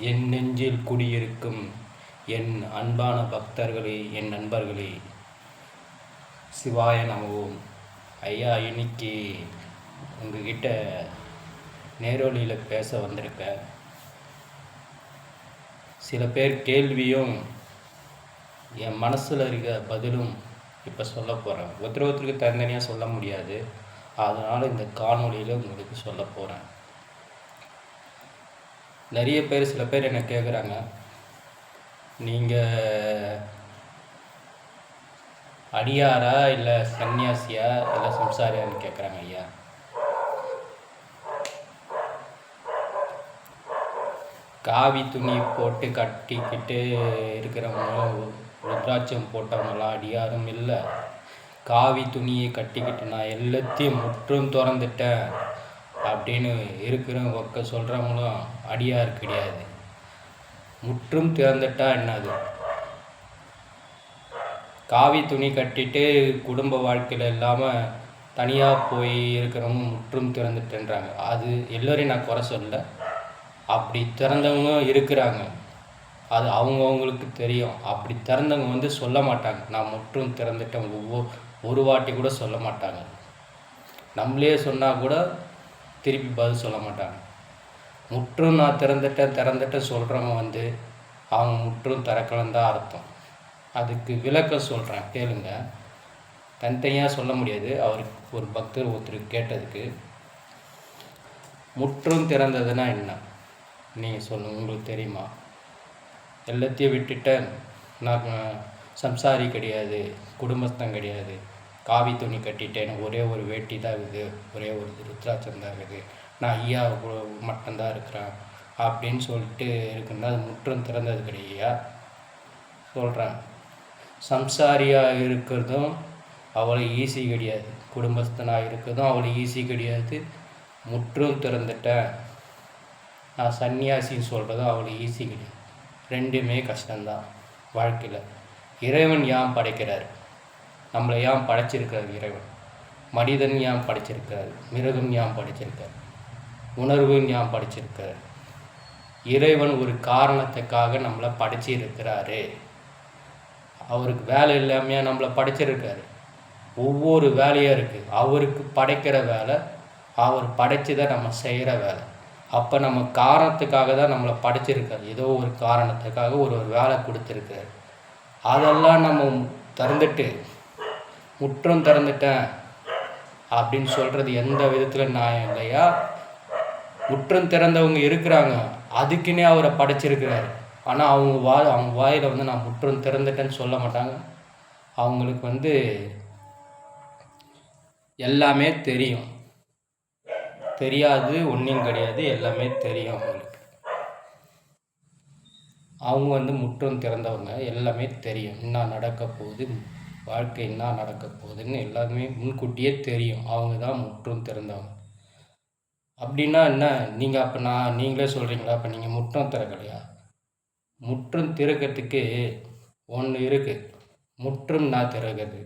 என் நெஞ்சில் குடியிருக்கும் என் அன்பான பக்தர்களே, என் நண்பர்களே, சிவாய நமவோம். ஐயா, இன்னைக்கு உங்ககிட்ட நேரொலியில் பேச வந்திருக்கேன். சில பேர் கேள்வியும் என் மனசில் இருக்க பதிலும் இப்போ சொல்ல போகிறேன். ஒருத்தருக்கு தனித்தனியாக சொல்ல முடியாது, அதனால் இந்த காணொலியில் உங்களுக்கு சொல்ல போகிறேன். நிறைய பேர் சில பேர் என்ன கேட்குறாங்க, நீங்கள் அடியாரா இல்லை சன்னியாசியா இல்லை சம்சாரியான்னு கேட்குறாங்க. ஐயா, காவி துணி போட்டு கட்டிக்கிட்டு இருக்கிறவங்க, ருத்ராட்சம் போட்டவங்களாம் அடியாரும் இல்லை. காவி துணியை கட்டிக்கிட்டு நான் எல்லாத்தையும் முற்றும் திறந்துட்டேன் அப்படின்னு இருக்கிறவங்க சொல்கிறவங்களும் அடியார் கிடையாது. முற்றும் திறந்துட்டா என்னது? காவி துணி கட்டிட்டு குடும்ப வாழ்க்கையில் இல்லாமல் தனியாக போய் இருக்கிறவங்க முற்றும் திறந்துட்டுன்றாங்க. அது எல்லோரையும் நான் குறை சொல்ல, அப்படி திறந்தவங்க இருக்கிறாங்க, அது அவங்கவுங்களுக்கு தெரியும். அப்படி திறந்தவங்க சொல்ல மாட்டாங்க, நான் முற்றும் திறந்துட்டேன் ஒரு வாட்டி கூட சொல்ல மாட்டாங்க. நம்மளே சொன்னால் கூட திருப்பி பதில் சொல்ல மாட்டாங்க. முற்றும் நான் திறந்துட்டேன் சொல்கிறவங்க அவங்க முற்றும் திறக்கலன்னு தான் அர்த்தம். அதுக்கு விளக்கம் சொல்கிறேன், கேளுங்க. தனித்தனியாக சொல்ல முடியாது. அவருக்கு ஒரு பக்தர் ஒருத்தர் கேட்டதுக்கு, முற்றும் திறந்ததுன்னா என்ன நீங்கள் சொல்லுங்கள், உங்களுக்கு தெரியுமா? எல்லாத்தையும் விட்டுட்டேன், நான் சம்சாரி கிடையாது, குடும்பஸ்தன் கிடையாது, காவி துணி கட்டிட்டேன், ஒரே ஒரு வேட்டி தான் இருக்குது, ஒரே ஒரு ருத்ராட்சம் தான் இருக்குது, நான் ஐயா மட்டும்தான் இருக்கிறேன் அப்படின்னு சொல்லிட்டு இருக்குன்னா அது முற்றும் திறந்தது கிடையா? சொல்கிறேன். சம்சாரியாக இருக்கிறதும் அவ்வளோ ஈஸி கிடையாது, குடும்பஸ்தனாக இருக்கிறதும் அவ்வளோ ஈஸி கிடையாது. முற்றும் திறந்துட்டேன் நான் சன்னியாசின்னு சொல்கிறதும் அவ்வளோ ஈஸி கிடையாது. ரெண்டுமே கஷ்டம்தான் வாழ்க்கையில். இறைவன் ஏன் படைக்கிறார்? நம்மளை ஏன் படைச்சிருக்கார் இறைவன்? மனிதன் ஏன் படைச்சிருக்கார்? மிருகம் ஏன் படைச்சிருக்கார்? உணர்வு ஏன் படைச்சிருக்கார்? இறைவன் ஒரு காரணத்துக்காக நம்மளை படைச்சிருக்கிறாரு. அவருக்கு வேலை இல்லாமையாக நம்மளை படைச்சிருக்காரு. ஒவ்வொரு வேலையாக இருக்குது. அவருக்கு படைக்கிற வேலை, அவர் படைச்சி தான் நம்ம செய்கிற வேலை. அப்போ நம்ம காரணத்துக்காக தான் நம்மளை படைச்சிருக்காரு. ஏதோ ஒரு காரணத்துக்காக ஒரு வேலை கொடுத்துருக்காரு. அதெல்லாம் நம்ம திறந்துட்டு முற்றும் திறந்துட்டேன் அப்படின்னு சொல்கிறது எந்த விதத்தில் நியாயம் இல்லையா? முற்றும் திறந்தவங்க இருக்கிறாங்க, அதுக்குன்னே அவரை படைச்சிருக்கிறாரு. ஆனால் அவங்க வாயில் நான் முற்றும் திறந்துட்டேன்னு சொல்ல மாட்டாங்க. அவங்களுக்கு எல்லாமே தெரியும். தெரியாது ஒன்றும் கிடையாது, எல்லாமே தெரியும் அவங்களுக்கு. அவங்க முற்றும் திறந்தவங்க, எல்லாமே தெரியும். என்ன நடக்க போகுது, வாழ்க்கை என்ன நடக்க போகுதுன்னு எல்லாமே முன்கூட்டியே தெரியும். அவங்க தான் முற்றும் திறந்தவங்க. அப்படின்னா என்ன? நீங்கள் அப்போ நீங்களே சொல்கிறீங்களா, அப்போ நீங்கள் முற்றும் திறக்கலையா? முற்றும் திறக்கிறதுக்கு ஒன்று இருக்குது. முற்றும் நான் திறக்கிறது,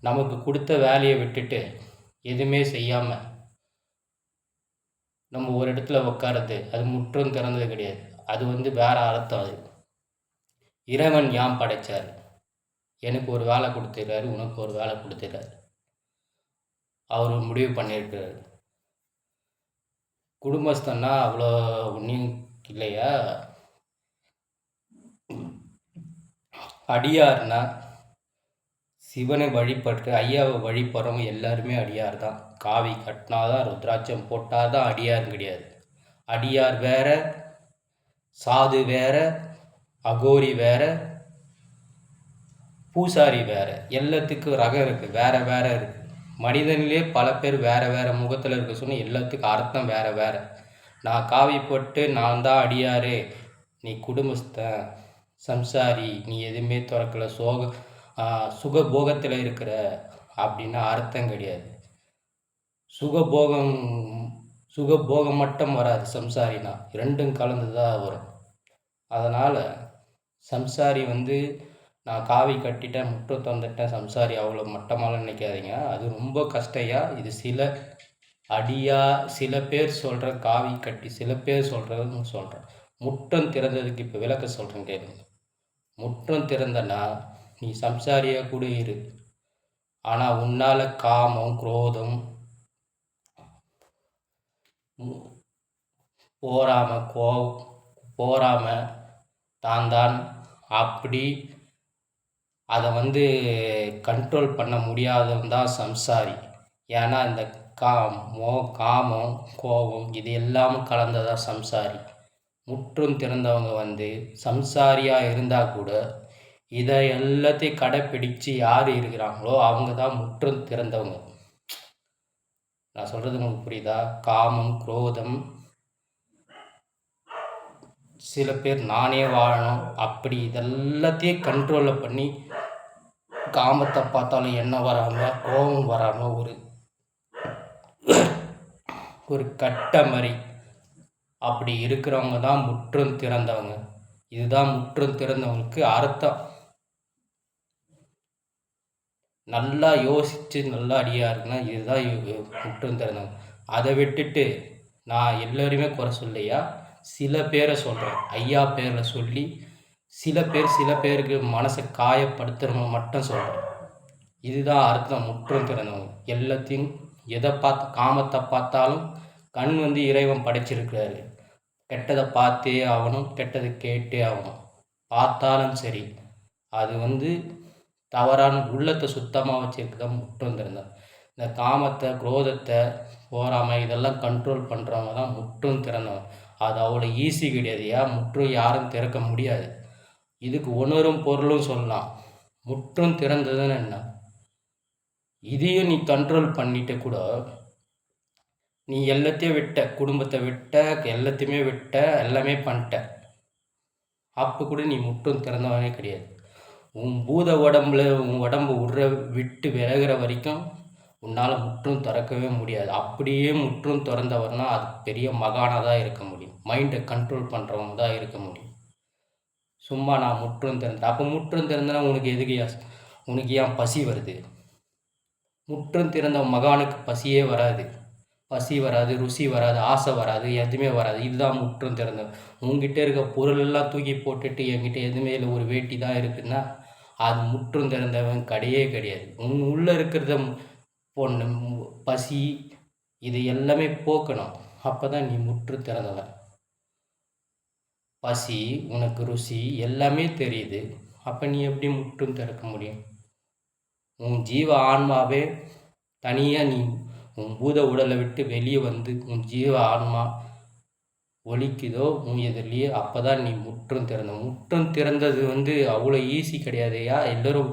நமக்கு கொடுத்த வேலையை விட்டுட்டு எதுவுமே செய்யாமல் நம்ம ஒரு இடத்துல உட்காரது, அது முற்றும் திறந்தது கிடையாது. அது வேற அர்த்தம். அது இறைவன் ஏன் படைச்சார்? எனக்கு ஒரு வேலை கொடுத்துருக்காரு, உனக்கு ஒரு வேலை கொடுத்துருக்காரு. அவர் ஒரு முடிவு பண்ணியிருக்கிறார். குடும்பஸ்தன்னா அவ்வளோ ஒன்றும் இல்லையா? அடியார்னா சிவனை வழிபட்டு ஐயாவை வழிபடுறவங்க எல்லாருமே அடியார் தான். காவி கட்டினாதான், ருத்ராட்சம் போட்டால் தான் அடியார் கிடையாது. அடியார் வேற, சாது வேற, அகோரி வேற, பூசாரி வேற. எல்லாத்துக்கும் ரகம் இருக்குது, வேற வேற இருக்குது. மனிதனிலே பல பேர் வேறு வேறு முகத்தில் இருக்க சொன்ன எல்லாத்துக்கும் அர்த்தம் வேறு வேறு. நான் காவி போட்டு நான் தான் அடியாரே, நீ குடும்பஸ்தன் சம்சாரி, நீ எதுவுமே திறக்கல, சுகபோகத்தில் இருக்கிற அப்படின்னா அர்த்தம் கிடையாது. சுகபோகம் மட்டும் வராது சம்சாரினா, ரெண்டும் கலந்து தான் வரும். அதனால் சம்சாரி நான் காவி கட்டிட்டேன், முற்றம் தந்துட்டேன், சம்சாரி அவ்வளோ மட்டமாலாம் நினைக்காதீங்க. அது ரொம்ப கஷ்டையா. இது சில அடியா சில பேர் சொல்கிற காவி கட்டி, சில பேர் சொல்கிறதுன்னு சொல்கிறேன். முற்றம் திறந்ததுக்கு இப்போ விளக்க சொல்கிறேன் கேளுங்க. முற்றம் திறந்தனா நீ சம்சாரியாக கூட இரு, ஆனால் உன்னால் காமம் குரோதம் போராம தான் அப்படி அதை கண்ட்ரோல் பண்ண முடியாதவன் தான் சம்சாரி. ஏன்னா இந்த காமம் கோபம் இது எல்லாமும் கலந்ததான் சம்சாரி. முற்றும் திறந்தவங்க சம்சாரியாக இருந்தால் கூட இதை எல்லாத்தையும் கடைப்பிடிச்சு யார் இருக்கிறாங்களோ அவங்க தான் முற்றும் திறந்தவங்க. நான் சொல்கிறது உங்களுக்கு புரியுதா? காமம் குரோதம், சில பேர் நானே வாழணும் அப்படி இதெல்லாத்தையும் கண்ட்ரோலில் பண்ணி காமத்தை பார்த்தாலும் என்ன வராமல் கோபம் வராமல் ஒரு கட்ட மாதிரி அப்படி இருக்கிறவங்க தான் முற்றும் திறந்தவங்க. இதுதான் முற்றும் திறந்தவங்களுக்கு அர்த்தம். நல்லா யோசித்து நல்லா அடியாக இருக்குன்னா இதுதான் முற்றும் திறந்தவங்க. அதை விட்டுட்டு நான் எல்லோருமே குறை சொல்லையா, சில பேரை சொல்கிறேன். ஐயா பேரில் சொல்லி சில பேருக்கு மனசை காயப்படுத்துகிறவங்க மட்டும் சொல்கிறேன். இதுதான் அர்த்தம் முற்றும் திறந்தவங்க. எல்லாத்தையும் எதை காமத்தை பார்த்தாலும் கண் இறைவன் படைச்சிருக்கிறாரு. கெட்டதை பார்த்தே ஆகணும், கெட்டதை கேட்டே ஆகணும். பார்த்தாலும் சரி அது தவறான உள்ளத்தை சுத்தமாக வச்சுருக்குதான் முற்றும் திறந்தவன். இந்த காமத்தை குரோதத்தை போராமல் இதெல்லாம் கண்ட்ரோல் பண்ணுறவங்க தான் முற்றும் திறந்தவன். அது அவ்வளோ ஈஸி கிடையாது. முற்றும் யாரும் திறக்க முடியாது. இதுக்கு உணரும் பொருளும் சொல்லலாம். முற்றும் திறந்ததுன்னு என்ன, இதையும் நீ கண்ட்ரோல் பண்ணிட்டு கூட நீ எல்லாத்தையும் விட்ட, குடும்பத்தை விட்ட, எல்லாத்தையுமே விட்ட, எல்லாமே பண்ணிட்ட, அப்போ கூட நீ முற்றும் திறந்தவனே கிடையாது. உன் பூத உடம்புல உன் உடம்பு விட்டு விலகிற வரைக்கும் உன்னால் முற்றும் திறக்கவே முடியாது. அப்படியே முற்றும் திறந்தவர்னா அது பெரிய மகானாக தான் இருக்க முடியும். மைண்டை கண்ட்ரோல் பண்ணுறவங்க தான் இருக்க முடியும். சும்மா நான் முற்றும் திறந்தேன், அப்போ முற்றும் திறந்தனா உனக்கு ஏன் பசி வருது? முற்றும் திறந்த மகானுக்கு பசியே வராது. பசி வராது, ருசி வராது, ஆசை வராது, எதுவுமே வராது. இதுதான் முற்றும் திறந்தவன். உங்ககிட்ட இருக்க பொருளெல்லாம் தூக்கி போட்டுட்டு என்கிட்ட எதுவுமே இல்லை, ஒரு வேட்டி தான் இருக்குன்னா அது முற்றும் திறந்தவன் கிடையாது. உள்ளே இருக்கிறத பொண்ணு பசி இது எல்லாமே போக்கணும். அப்போ தான் நீ முற்று திறந்தவன். பசி உனக்கு ருசி எல்லாமே தெரியுது, அப்போ நீ எப்படி முற்றும் திறக்க முடியும்? உன் ஜீவ ஆன்மாவே தனியாக நீ உன் பூத உடலை விட்டு வெளியே உன் ஜீவ ஆன்மா ஒலிக்குதோ உன் எதிரிலேயே, அப்போ தான் நீ முற்றும் திறந்த. முற்றும் திறந்தது அவ்வளோ ஈஸி கிடையாதையா? எல்லோரும்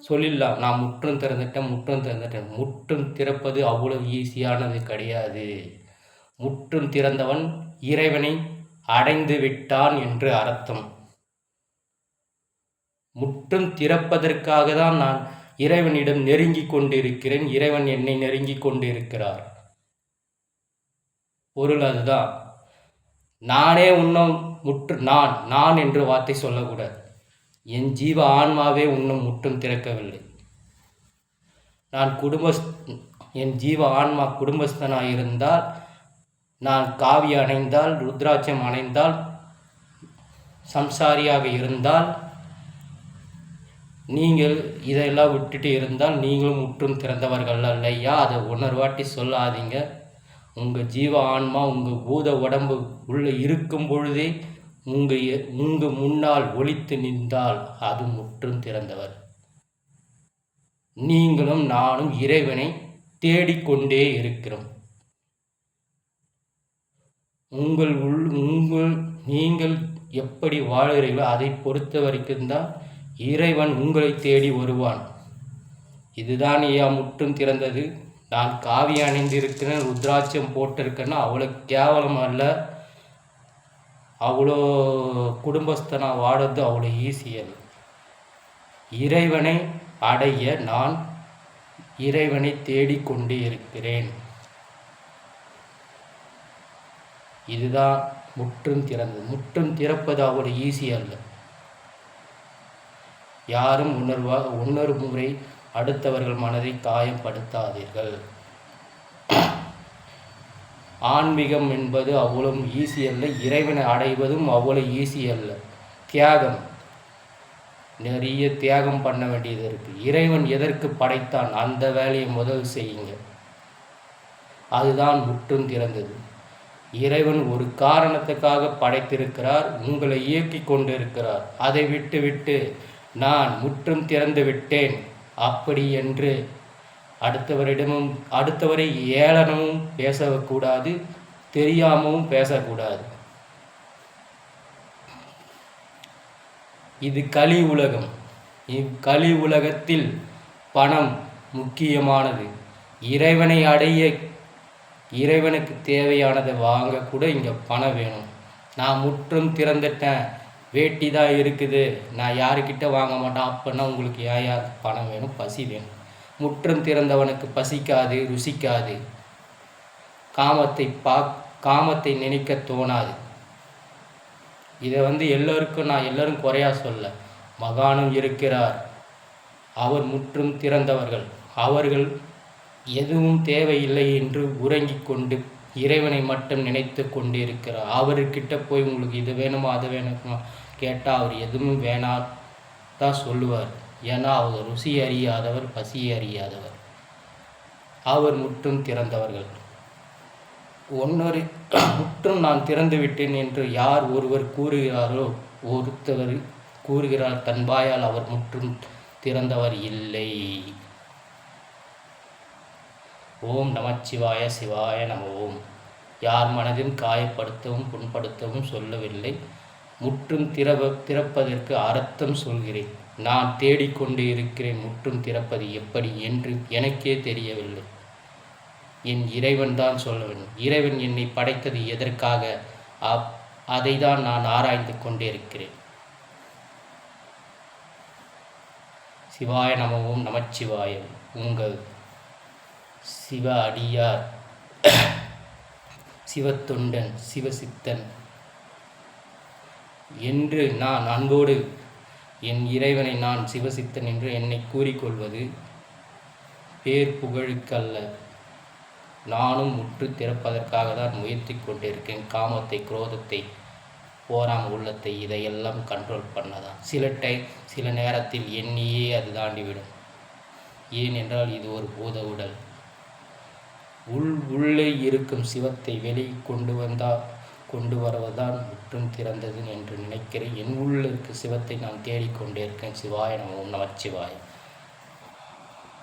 சொல்லிடலாம் நான் முற்றும் திறந்துட்டேன். முற்றும் திறப்பது அவ்வளோ ஈஸியானது கிடையாது. முற்றும் திறந்தவன் இறைவனை அடைந்து விட்டான் என்று அர்த்தம். முற்றும் திறப்பதற்காக தான் நான் இறைவனிடம் நெருங்கி கொண்டிருக்கிறேன், இறைவன் என்னை நெருங்கி கொண்டிருக்கிறார். பொருள் அதுதான். நானே இன்னும் நான் என்று வார்த்தை சொல்லக்கூடாது. என் ஜீவ ஆன்மாவே இன்னும் முற்றும் திறக்கவில்லை. நான் என் ஜீவ ஆன்மா குடும்பஸ்தனாக இருந்தால், நான் காவி அணைந்தால், ருத்ராட்சம் அணைந்தால், சம்சாரியாக இருந்தால், நீங்கள் இதெல்லாம் விட்டுட்டு இருந்தால் நீங்களும் முற்றும் திறந்தவர்கள் அல்லையா? அதை உணர்வாட்டி சொல்லாதீங்க. உங்கள் ஜீவ ஆன்மா உங்கள் பூத உடம்பு உள்ளே இருக்கும் பொழுதே உங்கள் முன்னால் ஒலித்து நின்றால் அது முற்றும் திறந்தவர். நீங்களும் நானும் இறைவனை தேடிக்கொண்டே இருக்கிறோம். நீங்கள் எப்படி வாழ்கிறீர்களோ அதை பொறுத்த வரைக்கும் தான் இறைவன் உங்களை தேடி வருவான். இதுதான் ஐயா முற்றும் திறந்தது. நான் காவி அணிந்திருக்கிறேன், ருத்ராட்சம் போட்டிருக்கேன்னா அவ்வளோ கேவலம் அல்ல. அவ்வளோ குடும்பஸ்தனா வாடுறது அவ்வளோ ஈஸியல். இறைவனை அடைய நான் இறைவனை தேடிக்கொண்டே இருக்கிறேன். இதுதான் முற்றும் திறந்தது. முற்றும் திறப்பது அவ்வளோ ஈஸி அல்ல. யாரும் உணர்வு முறை அடுத்தவர்கள் மனதை காயப்படுத்தாதீர்கள். ஆன்மீகம் என்பது அவ்வளவு ஈஸி அல்ல, இறைவனை அடைவதும் அவ்வளோ ஈஸி அல்ல. தியாகம், நிறைய தியாகம் பண்ண வேண்டியது இருக்குது. இறைவன் எதற்கு படைத்தான் அந்த வேலையை முதல் செய்யுங்க. அதுதான் முற்றும் திறந்தது. இறைவன் ஒரு காரணத்துக்காக படைத்திருக்கிறார், உங்களை இயக்கி கொண்டிருக்கிறார். அதை விட்டு நான் முற்றும் திறந்து விட்டேன் அப்படி என்று அடுத்தவரை ஏளனமும் பேசக்கூடாது, தெரியாமவும் பேசக்கூடாது. இது கலி உலகம். இக்கலி உலகத்தில் பணம் முக்கியமானது. இறைவனை அடைய, இறைவனுக்கு தேவையானதை வாங்க கூட இங்கே பணம் வேணும். நான் முற்றும் திறந்துட்டேன், வேட்டி தான் இருக்குது, நான் யாருக்கிட்ட வாங்க மாட்டேன் அப்படின்னா உங்களுக்கு ஏன் பணம் வேணும்? பசி வேணும். முற்றும் திறந்தவனுக்கு பசிக்காது, ருசிக்காது, காமத்தை நினைக்க தோணாது. இதை எல்லோருக்கும் நான் எல்லோரும் குறையா சொல்ல. மகானும் இருக்கிறார், அவர் முற்றும் திறந்தவர்கள். அவர்கள் எதுவும் தேவையில்லை என்று உறங்கிக் கொண்டு இறைவனை மட்டும் நினைத்து கொண்டு இருக்கிறார். அவர்கிட்ட போய் உங்களுக்கு இது வேணுமா அது வேணுமா கேட்டால் அவர் எதுவும் வேணாதான் சொல்லுவார். ஏன்னா அவர் ருசி அறியாதவர், பசியை அறியாதவர். அவர் முற்றும் திறந்தவர்கள். முற்றும் நான் திறந்து விட்டேன் என்று யார் ஒருவர் கூறுகிறாரோ, ஒருத்தவர் கூறுகிறார் தன் வாயால், அவர் முற்றும் திறந்தவர் இல்லை. ஓம் நமச்சிவாய சிவாய நம ஓம். யார் மனதில் காயப்படுத்தவும் புண்படுத்தவும் சொல்லவில்லை. முற்றும் திறப்பதற்கு அர்த்தம் சொல்கிறேன். நான் தேடிக்கொண்டு இருக்கிறேன். முற்றும் திறப்பது எப்படி என்று எனக்கே தெரியவில்லை. என் இறைவன் தான் சொல்ல வேண்டும். இறைவன் என்னை படைத்தது எதற்காக, அதை தான் நான் ஆராய்ந்து கொண்டே இருக்கிறேன். சிவாய நமவும் நமச்சிவாயம். உங்கள் சிவ அடியார், சிவத்தொண்டன், சிவசித்தன் என்று நான் அன்போடு என் இறைவனை நான் சிவசித்தன் என்று என்னை கூறிக்கொள்வது பேர் புகழுக்கல்ல. நானும் முற்று திறப்பதற்காக தான் முயற்சி கொண்டிருக்கேன். காமத்தை, குரோதத்தை, போராம உள்ளத்தை, இதையெல்லாம் கண்ட்ரோல் பண்ணதான். சில நேரத்தில் எண்ணியே அது தாண்டிவிடும். ஏனென்றால் இது ஒரு பூத உடல். உள்ளே இருக்கும் சிவத்தை வெளியே கொண்டு வருவதுதான் முற்றும் திறந்தது என்று நினைக்கிறேன். என் உள்ள இருக்க சிவத்தை நான் தேடிக்கொண்டே இருக்கேன். சிவாய நம ஓம் நமச்சிவாயம்.